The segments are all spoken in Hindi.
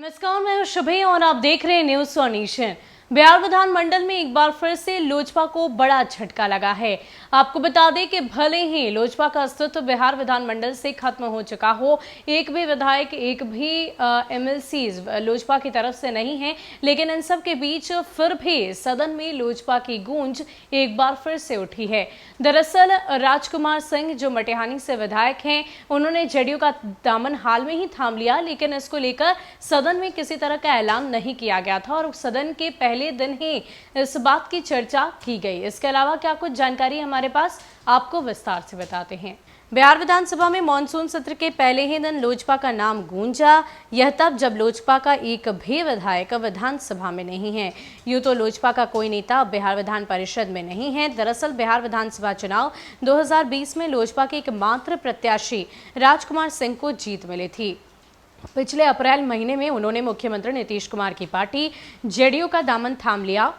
नमस्कार, मैं हूं शुभी और आप देख रहे हैं न्यूज फॉर नेशन। बिहार विधानमंडल में एक बार फिर से लोजपा को बड़ा झटका लगा है। आपको बता दें कि भले ही लोजपा का अस्तित्व बिहार विधानमंडल से खत्म हो चुका हो, एक भी विधायक, एक भी एमएलसी लोजपा की तरफ से नहीं है, लेकिन इन सब के बीच फिर भी सदन में लोजपा की गूंज एक बार फिर से उठी है। दरअसल राजकुमार सिंह जो मटिहानी से विधायक हैं, उन्होंने जेडीयू का दामन हाल में ही थाम लिया, लेकिन इसको लेकर सदन में किसी तरह का ऐलान नहीं किया गया था और सदन के पहले दिन ही इस बात की चर्चा की गई। इसके अलावा क्या कुछ जानकारी हमारे पास, आपको विस्तार से बताते हैं। बिहार विधानसभा में मानसून सत्र के पहले ही दिन लोजपा का नाम गूंजा। यह तब जब लोजपा का एक भी विधायक विधानसभा में नहीं है। यूं तो लोजपा का कोई नेता बिहार विधान परिषद में नहीं है। दरअसल बिहार विधानसभा चुनाव 2020 में लोजपा के एकमात्र प्रत्याशी राजकुमार सिंह को जीत मिली थी। पिछले अप्रैल महीने में उन्होंने मुख्यमंत्री नीतीश कुमार की पार्टी जेडीयू का दामन थाम लिया।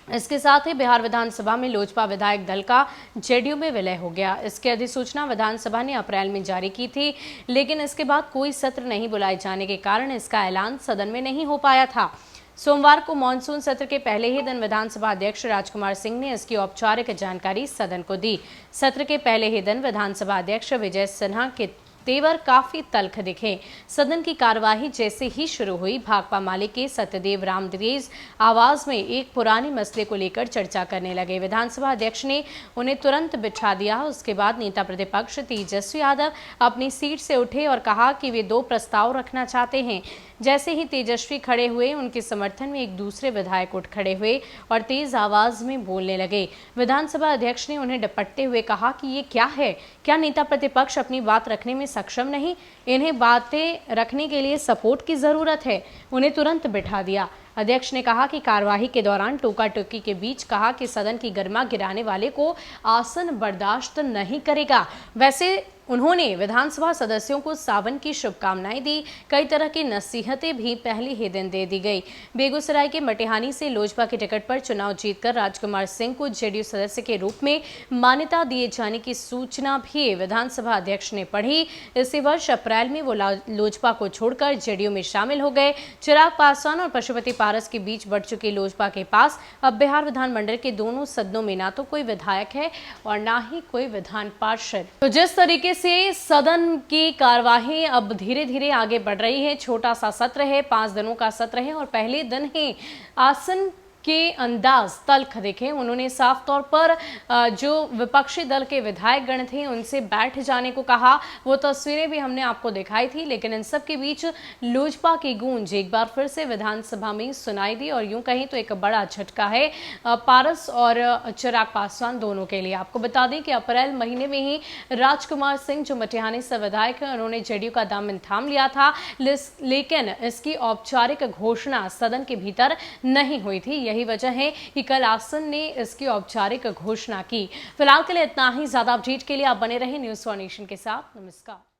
इसके साथ ही बिहार विधानसभा में लोजपा विधायक दल का जेडीयू में विलय हो गया। इसकी अधिसूचना विधानसभा ने अप्रैल में जारी की थी, लेकिन इसके बाद कोई सत्र नहीं बुलाए जाने के कारण इसका ऐलान सदन में नहीं हो पाया था। सोमवार को मानसून सत्र के पहले ही दिन विधानसभा अध्यक्ष राजकुमार सिंह ने इसकी औपचारिक जानकारी सदन को दी। सत्र के पहले ही दिन विधानसभा अध्यक्ष विजय सिन्हा के तेवर काफी तल्ख दिखे। सदन की कार्यवाही जैसे ही शुरू हुई, भाकपा माले के सत्यदेव रामदेव आवाज में एक पुराने मसले को लेकर चर्चा करने लगे। विधानसभा अध्यक्ष ने उन्हें तुरंत बिठा दिया। उसके बाद नेता प्रतिपक्ष तेजस्वी यादव अपनी सीट से उठे और कहा कि वे 2 प्रस्ताव रखना चाहते हैं। जैसे ही तेजस्वी खड़े हुए, उनके समर्थन में एक दूसरे विधायक उठ खड़े हुए और तेज आवाज में बोलने लगे। विधानसभा अध्यक्ष ने उन्हें डपटते हुए कहा कि ये क्या है? क्या नेता प्रतिपक्ष अपनी बात रखने में सक्षम नहीं? इन्हें बातें रखने के लिए सपोर्ट की जरूरत है। उन्हें तुरंत बिठा दिया। अध्यक्ष ने कहा कि कार्यवाही के दौरान टोका टोकी के बीच कहा कि सदन की गर्मा गिराने वाले को आसन बर्दाश्त नहीं करेगा। वैसे उन्होंने विधानसभा सदस्यों को सावन की शुभकामनाएं दी। कई तरह की नसीहतें भी पहले ही दिन दे दी गई। बेगूसराय के मटिहानी से लोजपा के टिकट पर चुनाव जीतकर राजकुमार सिंह को जेडीयू सदस्य के रूप में मान्यता दिए जाने की सूचना भी विधानसभा अध्यक्ष ने पढ़ी। इसी वर्ष अप्रैल में वो लोजपा को छोड़कर जेडीयू में शामिल हो गए। चिराग पासवान और पशुपति पारस के बीच बढ़ चुकी लोजपा के पास अब बिहार विधानमंडल के दोनों सदनों में ना तो कोई विधायक है और ना ही कोई विधान पार्षद। तो जिस तरीके से सदन की कार्यवाही अब धीरे धीरे आगे बढ़ रही है, छोटा सा सत्र है, 5 दिनों का सत्र है और पहले दिन ही आसन के अंदाज तल्ख दिखे। उन्होंने साफ तौर पर जो विपक्षी दल के विधायक गण थे उनसे बैठ जाने को कहा। वो तस्वीरें भी हमने आपको दिखाई थी, लेकिन इन सब के बीच लोजपा की गूंज एक बार फिर से विधानसभा में सुनाई दी और यूं कहीं तो एक बड़ा झटका है पारस और चिराग पासवान दोनों के लिए। आपको बता दें कि अप्रैल महीने में ही राजकुमार सिंह जो मटिहानी से विधायक है, उन्होंने जेडीयू का दामन थाम लिया था, लेकिन इसकी औपचारिक घोषणा सदन के भीतर नहीं हुई थी। यही वजह है कि कल आसन ने इसकी औपचारिक घोषणा की। फिलहाल के लिए इतना ही। ज्यादा अपडेट के लिए आप बने रहे न्यूज फॉर नेशन के साथ। नमस्कार।